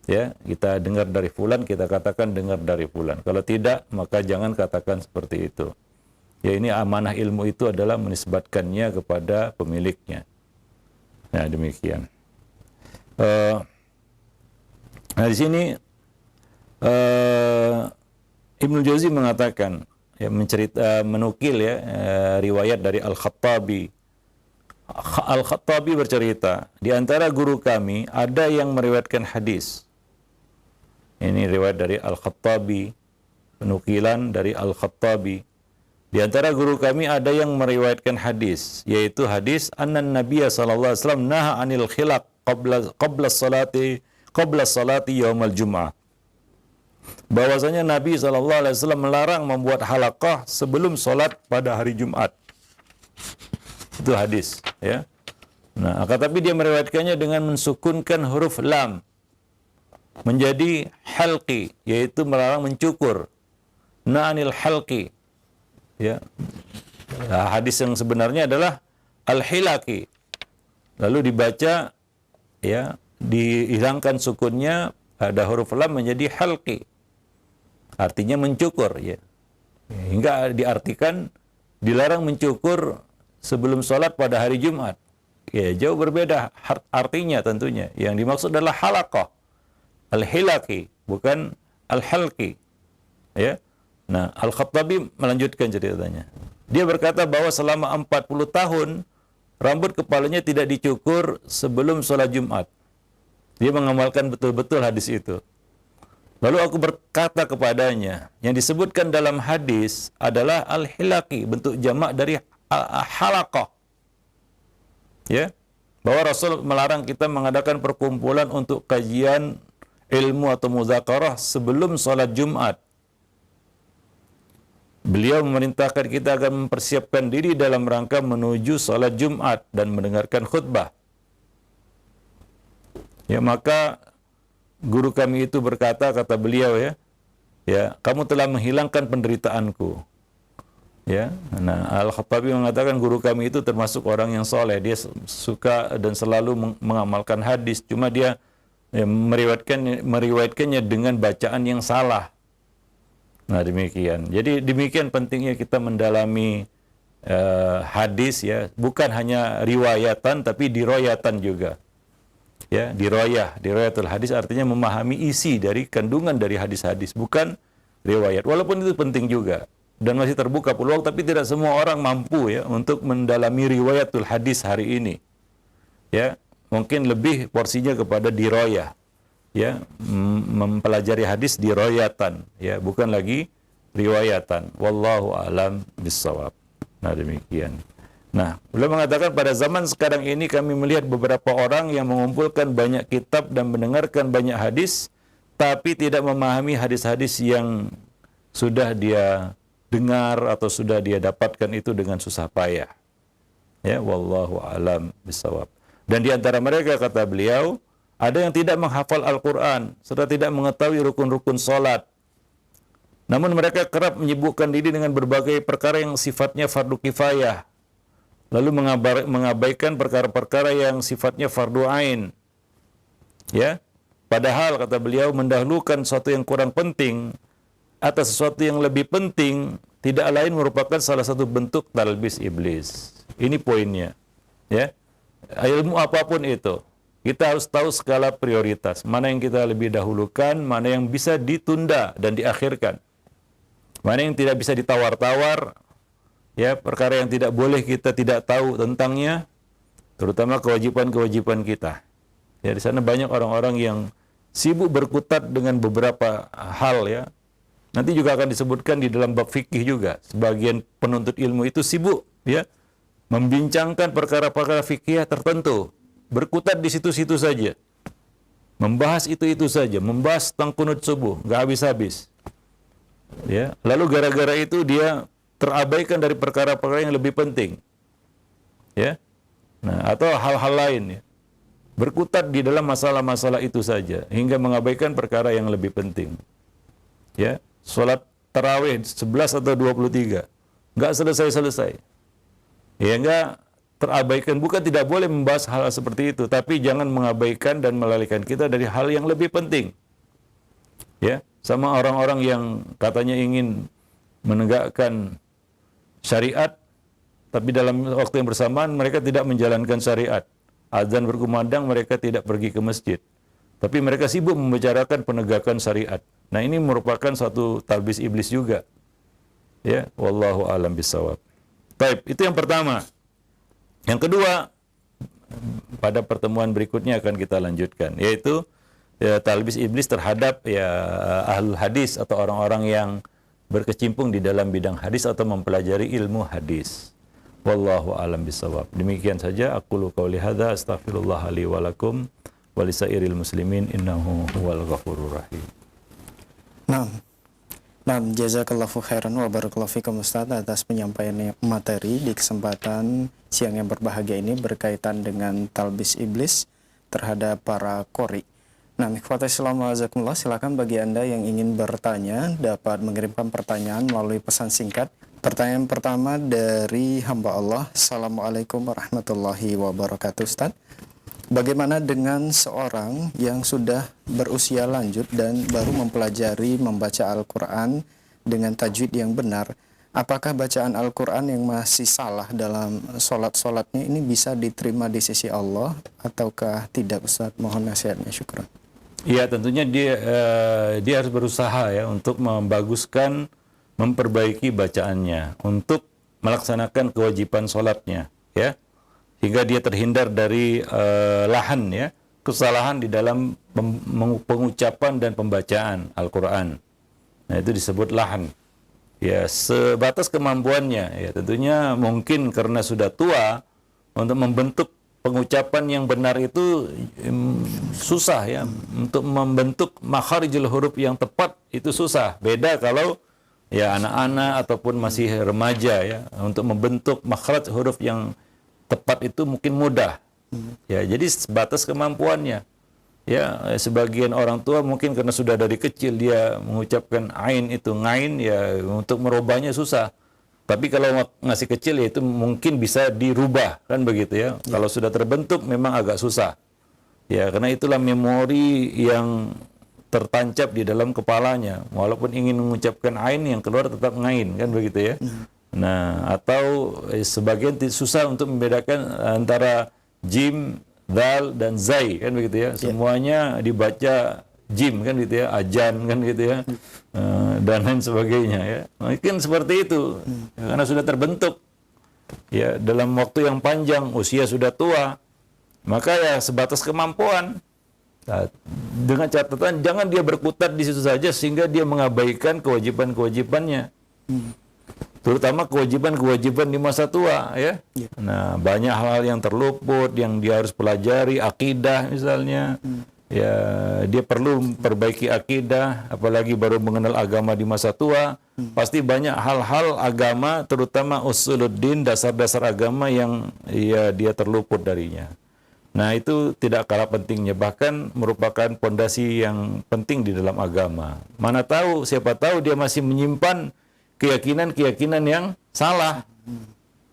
Ya, kita dengar dari fulan, kita katakan dengar dari fulan. Kalau tidak, maka jangan katakan seperti itu. Ya, ini amanah ilmu itu adalah menisbatkannya kepada pemiliknya. Nah, demikian. Nah, di sini Ibnu Jauzi mengatakan, ya, menukil ya, riwayat dari Al-Khattabi. Al-Khattabi bercerita, di antara guru kami ada yang meriwayatkan hadis. Ini riwayat dari Al-Khattabi, penukilan dari Al-Khattabi. Di antara guru kami ada yang meriwayatkan hadis, yaitu hadis annan Nabiya sallallahu alaihi wasallam naha anil khilaq qabla salati yaumal jum'ah. Bahwasanya Nabi sallallahu alaihi wasallam melarang membuat halaqah sebelum salat pada hari Jumat. Itu hadis, ya. Nah, tapi dia meriwayatkannya dengan mensukunkan huruf lam menjadi halqi, yaitu melarang mencukur. Na'anil halqi. Ya. Nah, hadis yang sebenarnya adalah al-hilaki. Lalu dibaca, ya, dihilangkan sukunnya, ada huruf lam menjadi halqi. Artinya mencukur, ya. Hingga diartikan dilarang mencukur sebelum sholat pada hari Jumat. Ya, jauh berbeda artinya tentunya. Yang dimaksud adalah halaqah, al-hilaki, bukan al-halqi. Ya. Nah, Al-Khattabi melanjutkan ceritanya. Dia berkata bahwa selama 40 tahun rambut kepalanya tidak dicukur sebelum sholat Jumat. Dia mengamalkan betul-betul hadis itu. Lalu aku berkata kepadanya, yang disebutkan dalam hadis adalah al-hilaki, bentuk jamak dari halaqah. Ya, bahwa Rasul melarang kita mengadakan perkumpulan untuk kajian ilmu atau muzakarah sebelum sholat Jumat. Beliau memerintahkan kita agar mempersiapkan diri dalam rangka menuju sholat Jumat dan mendengarkan khutbah. Ya, maka guru kami itu berkata, kata beliau, ya, kamu telah menghilangkan penderitaanku. Ya, nah, Al-Khattabi mengatakan guru kami itu termasuk orang yang soleh. Dia suka dan selalu mengamalkan hadis. Cuma dia, ya, meriwayatkannya dengan bacaan yang salah. Nah, demikian. Jadi demikian pentingnya kita mendalami hadis, ya, bukan hanya riwayatan tapi diroyatan juga. Ya, diroyatul hadis artinya memahami isi dari kandungan dari hadis-hadis, bukan riwayat. Walaupun itu penting juga dan masih terbuka peluang, tapi tidak semua orang mampu, ya, untuk mendalami riwayatul hadis hari ini. Ya, mungkin lebih porsinya kepada diroyah. Ya, mempelajari hadis diroyatan, ya, bukan lagi riwayatan. Wallahu a'lam bissawab. Nah, demikian. Nah, beliau mengatakan pada zaman sekarang ini kami melihat beberapa orang yang mengumpulkan banyak kitab dan mendengarkan banyak hadis, tapi tidak memahami hadis-hadis yang sudah dia dengar atau sudah dia dapatkan itu dengan susah payah. Ya, wallahu a'lam bissawab. Dan di antara mereka, kata beliau, ada yang tidak menghafal Al-Quran, serta tidak mengetahui rukun-rukun sholat. Namun mereka kerap menyibukkan diri dengan berbagai perkara yang sifatnya fardu kifayah, lalu mengabaikan perkara-perkara yang sifatnya fardu ain. Ya, padahal, kata beliau, mendahulukan sesuatu yang kurang penting atas sesuatu yang lebih penting tidak lain merupakan salah satu bentuk talbis iblis. Ini poinnya. Ya, ilmu apapun itu, kita harus tahu skala prioritas. Mana yang kita lebih dahulukan, mana yang bisa ditunda dan diakhirkan. Mana yang tidak bisa ditawar-tawar, ya, perkara yang tidak boleh kita tidak tahu tentangnya, terutama kewajiban-kewajiban kita. Ya, di sana banyak orang-orang yang sibuk berkutat dengan beberapa hal, ya. Nanti juga akan disebutkan di dalam bab fikih juga. Sebagian penuntut ilmu itu sibuk, ya, membincangkan perkara-perkara fikih tertentu. Berkutat di situ-situ saja, membahas itu saja, membahas tentang kunut subuh, nggak habis-habis. Ya, lalu gara-gara itu dia terabaikan dari perkara-perkara yang lebih penting. Ya, nah, atau hal-hal lain, ya, berkutat di dalam masalah-masalah itu saja hingga mengabaikan perkara yang lebih penting. Ya, sholat tarawih 11 atau 23. Nggak selesai-selesai. Ya nggak terabaikan. Bukan tidak boleh membahas hal seperti itu, tapi jangan mengabaikan dan melalaikan kita dari hal yang lebih penting. Ya, sama orang-orang yang katanya ingin menegakkan syariat, tapi dalam waktu yang bersamaan mereka tidak menjalankan syariat. Azan berkumandang, mereka tidak pergi ke masjid. Tapi mereka sibuk membicarakan penegakan syariat. Nah, ini merupakan suatu talbis iblis juga. Ya, wallahu a'lam bishawab. Baik, itu yang pertama. Yang kedua, pada pertemuan berikutnya akan kita lanjutkan, yaitu ya, talbis iblis terhadap ya ahlul hadis atau orang-orang yang berkecimpung di dalam bidang hadis atau mempelajari ilmu hadis. Wallahu a'lam bishawab. Demikian saja aqulu qauli hadza astaghfirullah li wa lakum wa lisairil muslimin innahu huwal ghafurur rahim. Nah, jazakallahu khairan wa barakallahu fikum Ustaz atas penyampaian materi di kesempatan siang yang berbahagia ini berkaitan dengan talbis iblis terhadap para qori. Nah, ikhwatal Islam wa jazakumullah, silakan bagi Anda yang ingin bertanya dapat mengirimkan pertanyaan melalui pesan singkat. Pertanyaan pertama dari hamba Allah. Assalamualaikum warahmatullahi wabarakatuh Ustaz. Bagaimana dengan seorang yang sudah berusia lanjut dan baru mempelajari membaca Al-Quran dengan tajwid yang benar? Apakah bacaan Al-Quran yang masih salah dalam sholat-sholatnya ini bisa diterima di sisi Allah ataukah tidak Ustaz? Mohon nasihatnya, syukran. Iya, tentunya dia harus berusaha ya untuk membaguskan, memperbaiki bacaannya untuk melaksanakan kewajiban sholatnya, ya. Hingga dia terhindar dari lahan ya, kesalahan di dalam pengucapan dan pembacaan Al-Quran. Nah, itu disebut lahan. Ya, sebatas kemampuannya. Ya, tentunya mungkin karena sudah tua, untuk membentuk pengucapan yang benar itu susah ya. Untuk membentuk makharijul huruf yang tepat itu susah. Beda kalau ya anak-anak ataupun masih remaja ya, untuk membentuk makhraj huruf yang tepat itu mungkin mudah. Ya, jadi sebatas kemampuannya. Ya, sebagian orang tua mungkin karena sudah dari kecil dia mengucapkan ain itu ngain ya, untuk merubahnya susah. Tapi kalau masih kecil ya itu mungkin bisa dirubah kan begitu ya. Kalau sudah terbentuk memang agak susah. Ya, karena itulah memori yang tertancap di dalam kepalanya. Walaupun ingin mengucapkan ain, yang keluar tetap ngain kan begitu ya. Nah, atau sebagian susah untuk membedakan antara jim, dal, dan zai kan begitu ya. Semuanya dibaca jim kan gitu ya, ajan kan gitu ya, dan lain sebagainya ya. Mungkin seperti itu, karena sudah terbentuk ya dalam waktu yang panjang, usia sudah tua, maka ya sebatas kemampuan. Nah, dengan catatan jangan dia berkutat di situ saja sehingga dia mengabaikan kewajiban-kewajibannya. Terutama kewajiban-kewajiban di masa tua ya. Nah, banyak hal-hal yang terluput yang dia harus pelajari, akidah misalnya. Ya, dia perlu perbaiki akidah, apalagi baru mengenal agama di masa tua. Pasti banyak hal-hal agama, terutama usuluddin, dasar-dasar agama yang ya dia terluput darinya. Nah, itu tidak kalah pentingnya, bahkan merupakan pondasi yang penting di dalam agama. Mana tahu, siapa tahu dia masih menyimpan keyakinan-keyakinan yang salah,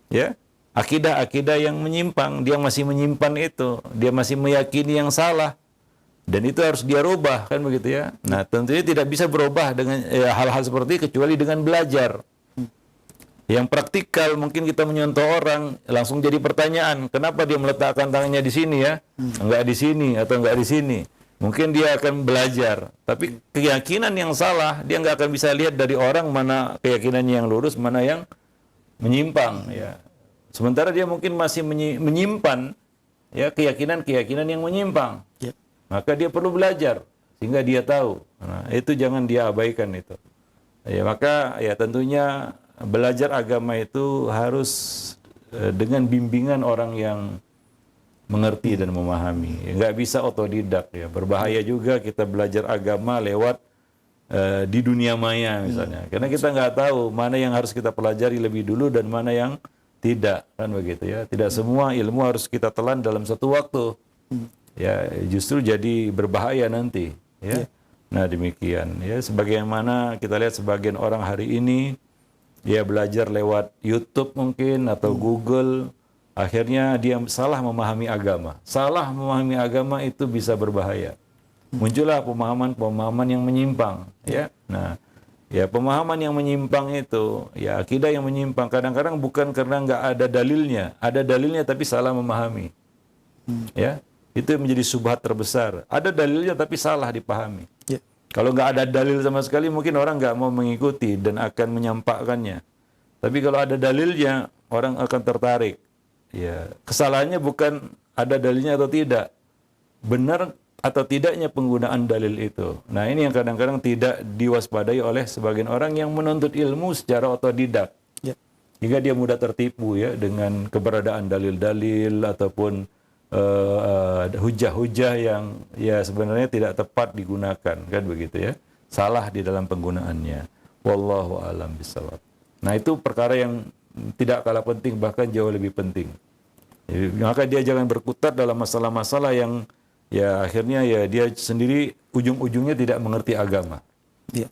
ya, akidah-akidah yang menyimpang, dia masih menyimpan itu, dia masih meyakini yang salah, dan itu harus dia rubah, kan begitu ya. Nah, tentunya tidak bisa berubah dengan hal-hal seperti itu kecuali dengan belajar. Yang praktikal mungkin kita menyentuh orang, langsung jadi pertanyaan, kenapa dia meletakkan tangannya di sini ya, enggak di sini atau enggak di sini. Mungkin dia akan belajar, tapi keyakinan yang salah dia nggak akan bisa lihat dari orang mana keyakinannya yang lurus, mana yang menyimpang. Ya. Sementara dia mungkin masih menyimpan ya keyakinan-keyakinan yang menyimpang, maka dia perlu belajar sehingga dia tahu. Nah, itu jangan dia abaikan itu. Ya, maka ya tentunya belajar agama itu harus dengan bimbingan orang yang mengerti dan memahami. Nggak bisa otodidak ya. Berbahaya juga kita belajar agama lewat di dunia maya misalnya. Karena kita nggak tahu mana yang harus kita pelajari lebih dulu dan mana yang tidak, kan begitu ya. Tidak semua ilmu harus kita telan dalam satu waktu. Ya, justru jadi berbahaya nanti ya. Nah demikian ya, sebagaimana kita lihat sebagian orang hari ini dia belajar lewat YouTube mungkin atau Google, akhirnya dia salah memahami agama. Salah memahami agama itu bisa berbahaya. Muncullah pemahaman-pemahaman yang menyimpang, ya. Nah, ya pemahaman yang menyimpang itu, ya akidah yang menyimpang kadang-kadang bukan karena nggak ada dalilnya tapi salah memahami, ya. Itu menjadi subhat terbesar. Ada dalilnya tapi salah dipahami. Ya. Kalau nggak ada dalil sama sekali, mungkin orang nggak mau mengikuti dan akan menyampaikannya. Tapi kalau ada dalilnya, orang akan tertarik. Ya, kesalahannya bukan ada dalilnya atau tidak, benar atau tidaknya penggunaan dalil itu. Nah, ini yang kadang-kadang tidak diwaspadai oleh sebagian orang yang menuntut ilmu secara otodidak. Ya. Hingga dia mudah tertipu ya dengan keberadaan dalil-dalil ataupun hujah-hujah yang ya sebenarnya tidak tepat digunakan, kan begitu ya. Salah di dalam penggunaannya. Wallahu a'lam bishawab. Nah, itu perkara yang tidak kalah penting, bahkan jauh lebih penting. Jadi, maka dia jangan berkutat dalam masalah-masalah yang ya akhirnya ya dia sendiri ujung-ujungnya tidak mengerti agama. Ya.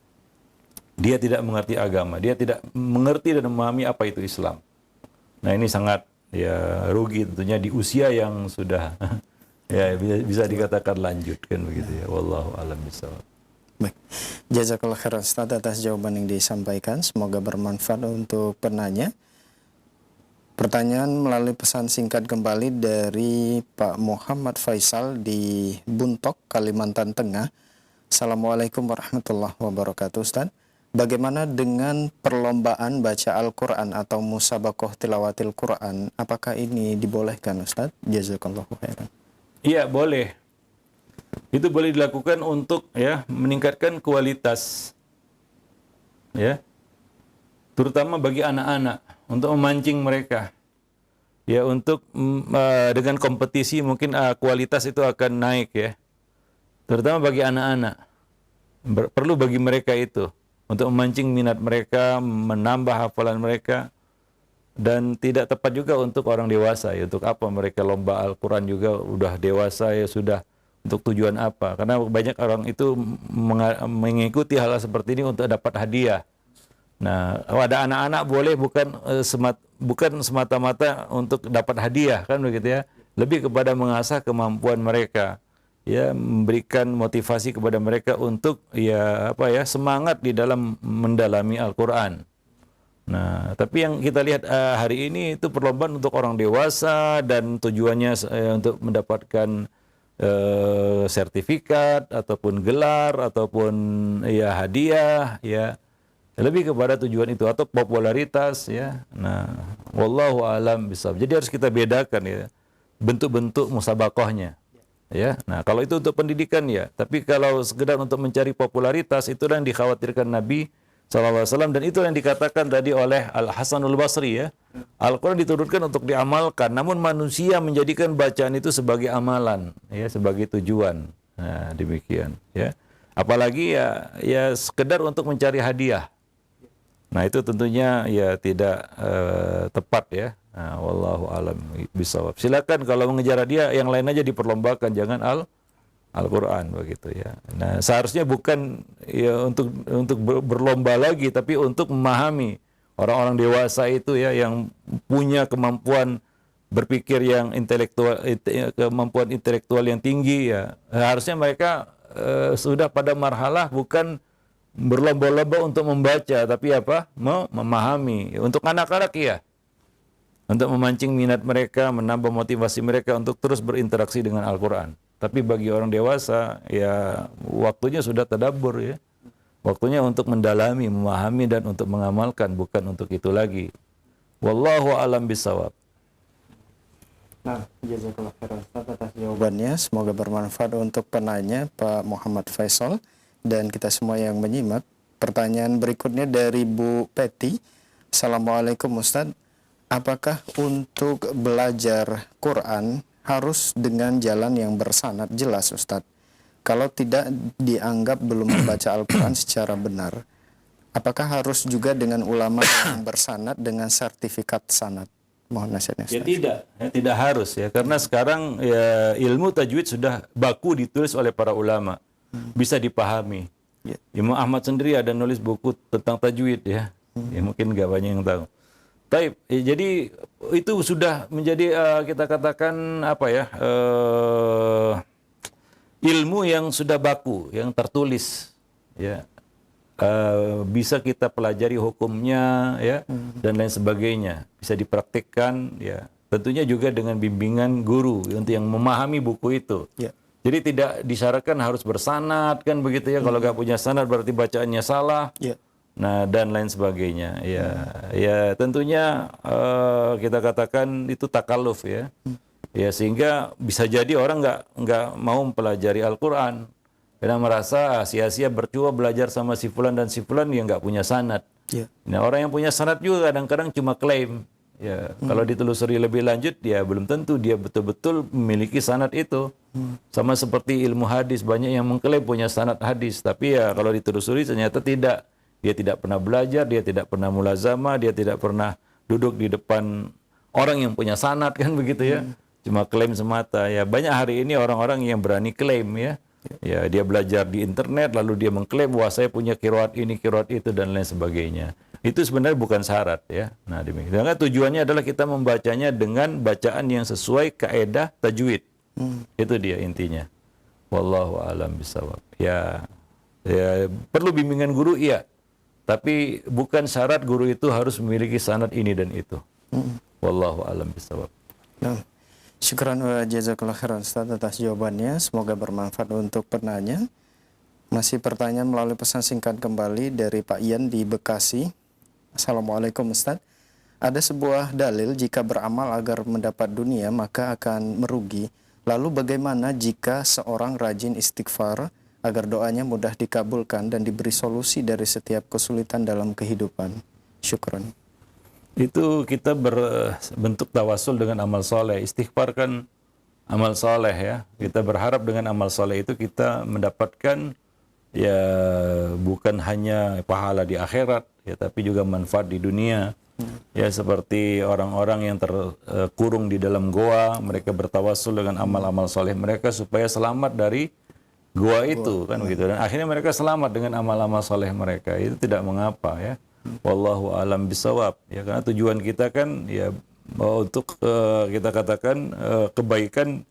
Dia tidak mengerti agama, dia tidak mengerti dan memahami apa itu Islam. Nah, ini sangat ya rugi tentunya di usia yang sudah ya bisa dikatakan lanjut, kan begitu ya. Wallahu a'lam bishawab. Baik. Jazakallah khairan Ustaz atas jawaban yang disampaikan. Semoga bermanfaat untuk penanya. Pertanyaan melalui pesan singkat kembali dari Pak Muhammad Faisal di Buntok, Kalimantan Tengah. Assalamualaikum warahmatullahi wabarakatuh Ustaz. Bagaimana dengan perlombaan baca Al-Quran atau musabaqah tilawatil Quran? Apakah ini dibolehkan Ustaz? Jazakallahu khairan. Iya, boleh. Itu boleh dilakukan untuk ya meningkatkan kualitas, ya, terutama bagi anak-anak, untuk memancing mereka, ya, untuk dengan kompetisi mungkin kualitas itu akan naik ya, terutama bagi anak-anak. Perlu bagi mereka itu untuk memancing minat mereka, menambah hafalan mereka. Dan tidak tepat juga untuk orang dewasa ya. Untuk apa mereka lomba Al-Quran juga udah dewasa ya, sudah untuk tujuan apa? Karena banyak orang itu mengikuti hal seperti ini untuk dapat hadiah. Nah, ada anak-anak boleh bukan semata-mata untuk dapat hadiah, kan begitu ya. Lebih kepada mengasah kemampuan mereka. Ya, memberikan motivasi kepada mereka untuk ya semangat di dalam mendalami Al-Quran. Nah, tapi yang kita lihat hari ini itu perlombaan untuk orang dewasa dan tujuannya untuk mendapatkan sertifikat ataupun gelar ataupun ya hadiah ya, lebih kepada tujuan itu atau popularitas ya. Nah, wallahu alam bishawab. Jadi harus kita bedakan ya bentuk-bentuk musabaqahnya ya. Nah, kalau itu untuk pendidikan ya, tapi kalau sekedar untuk mencari popularitas, itulah yang dikhawatirkan Nabi SAW, dan itu yang dikatakan tadi oleh Al-Hasanul Basri ya. Al-Quran diturunkan untuk diamalkan, namun manusia menjadikan bacaan itu sebagai amalan ya, sebagai tujuan. Nah, demikian ya. Apalagi ya sekedar untuk mencari hadiah. Nah, itu tentunya ya tidak tepat ya. Nah, wallahu alam bishawab. Silakan kalau mengejar hadiah yang lain aja diperlombakan, jangan Al-Quran begitu ya. Nah, seharusnya bukan ya untuk berlomba lagi, tapi untuk memahami. Orang-orang dewasa itu ya yang punya kemampuan berpikir yang kemampuan intelektual yang tinggi ya. Harusnya mereka sudah pada marhalah bukan berlomba-lomba untuk membaca, tapi memahami. Untuk anak-anak ya, untuk memancing minat mereka, menambah motivasi mereka untuk terus berinteraksi dengan Al-Quran. Tapi bagi orang dewasa, ya waktunya sudah tadabbur ya. Waktunya untuk mendalami, memahami, dan untuk mengamalkan, bukan untuk itu lagi. Wallahu a'lam bishawab. Nah, jazakallah khairan atas jawabannya. Semoga bermanfaat untuk penanya Pak Muhammad Faisal dan kita semua yang menyimak. Pertanyaan berikutnya dari Bu Peti. Assalamualaikum Ustaz. Apakah untuk belajar Quran harus dengan jalan yang bersanad jelas Ustadz? Kalau tidak dianggap belum membaca Al-Quran secara benar, apakah harus juga dengan ulama yang bersanad dengan sertifikat sanad? Mohon nasihatnya Ustadz. Ya tidak harus ya, karena sekarang ya ilmu tajwid sudah baku ditulis oleh para ulama. bisa dipahami. Ya. Imam Ahmad sendiri ada nulis buku tentang tajwid ya. Ya mungkin nggak banyak yang tahu. Taib, jadi itu sudah menjadi kita katakan apa ya, ilmu yang sudah baku, yang tertulis, ya. Bisa kita pelajari hukumnya, ya, dan lain sebagainya. Bisa dipraktikkan, ya. Tentunya juga dengan bimbingan guru untuk yang memahami buku itu. Ya. Jadi tidak disyaratkan harus bersanad kan begitu ya. Kalau nggak punya sanad berarti bacaannya salah. Ya. Nah dan lain sebagainya. Ya, ya tentunya kita katakan itu takalluf ya. Ya sehingga bisa jadi orang nggak mau mempelajari Al-Quran karena merasa sia-sia bercuma belajar sama si fulan dan si fulan yang nggak punya sanad. Ya. Nah orang yang punya sanad juga kadang-kadang cuma klaim. Ya, kalau ditelusuri lebih lanjut, ya belum tentu dia betul-betul memiliki sanad itu. Sama seperti ilmu hadis, banyak yang mengklaim punya sanad hadis, tapi ya kalau ditelusuri ternyata tidak. Dia tidak pernah belajar, dia tidak pernah mulazamah, dia tidak pernah duduk di depan orang yang punya sanad kan begitu ya. Cuma klaim semata. Ya banyak hari ini orang-orang yang berani klaim ya. Ya dia belajar di internet lalu dia mengklaim bahwa saya punya qiraat ini, qiraat itu dan lain sebagainya. Itu sebenarnya bukan syarat ya. Nah, demikian. Karena tujuannya adalah kita membacanya dengan bacaan yang sesuai kaidah tajwid. Itu dia intinya. Wallahu a'lam bishawab. Ya, ya perlu bimbingan guru iya. Tapi bukan syarat guru itu harus memiliki sanad ini dan itu. Wallahu a'lam bishawab. Nah, syukran wa jazakallahu khairan Ustaz atas jawabannya. Semoga bermanfaat untuk penanya. Masih pertanyaan melalui pesan singkat kembali dari Pak Ian di Bekasi. Assalamualaikum Ustaz. Ada sebuah dalil jika beramal agar mendapat dunia maka akan merugi. Lalu bagaimana jika seorang rajin istighfar agar doanya mudah dikabulkan dan diberi solusi dari setiap kesulitan dalam kehidupan? Syukran. Itu kita berbentuk tawasul dengan amal soleh. Istighfar kan amal soleh ya. Kita berharap dengan amal soleh itu kita mendapatkan ya bukan hanya pahala di akhirat ya, tapi juga manfaat di dunia. Ya seperti orang-orang yang terkurung di dalam goa, mereka bertawasul dengan amal-amal soleh mereka supaya selamat dari goa itu kan begitu. Dan akhirnya mereka selamat dengan amal-amal soleh mereka. Itu tidak mengapa ya. Wallahu a'lam bishawab. Ya karena tujuan kita kan ya untuk kita katakan kebaikan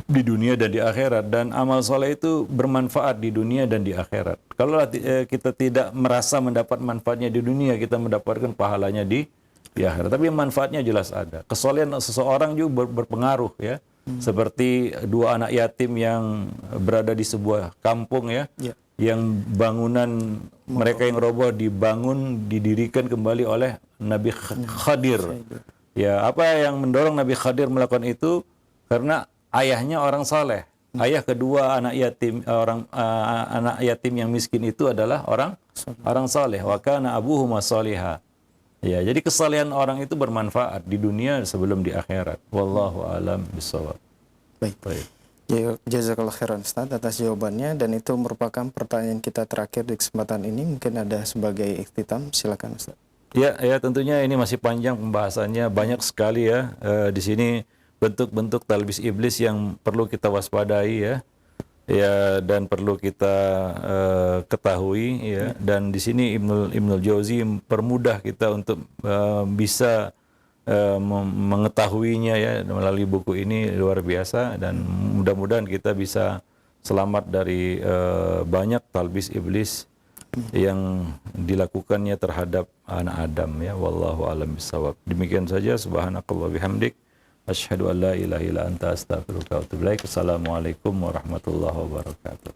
di dunia dan di akhirat, dan amal soleh itu bermanfaat di dunia dan di akhirat. Kalau kita tidak merasa mendapat manfaatnya di dunia, kita mendapatkan pahalanya di akhirat. Tapi manfaatnya jelas ada. Kesolehan seseorang juga berpengaruh ya. Seperti dua anak yatim yang berada di sebuah kampung ya. Yang bangunan mereka yang roboh didirikan kembali oleh Nabi Khadir. Ya, apa yang mendorong Nabi Khadir melakukan itu? Karena ayahnya orang saleh. Ayah kedua anak yatim yang miskin itu adalah orang saleh. Wa kana abuhuma shaliha. Ya, jadi kesalehan orang itu bermanfaat di dunia sebelum di akhirat. Wallahu a'lam bishawab. Baik. Ya, jazakallahu khairan Ustaz atas jawabannya, dan itu merupakan pertanyaan kita terakhir di kesempatan ini. Mungkin ada sebagai ikhtitam, silakan Ustaz. Ya tentunya ini masih panjang pembahasannya, banyak sekali ya. Di sini bentuk-bentuk talbis iblis yang perlu kita waspadai ya. Ya dan perlu kita ketahui ya. Dan di sini Ibnul Jauzi permudah kita untuk bisa mengetahuinya ya melalui buku ini, luar biasa, dan mudah-mudahan kita bisa selamat dari banyak talbis iblis yang dilakukannya terhadap anak Adam ya. Wallahu a'lam bishawab. Demikian saja, subhanakallah bihamdik, asyhadu an la ilaha illa anta astaghfiruka wa atubu ilaik. Assalamualaikum warahmatullahi wabarakatuh.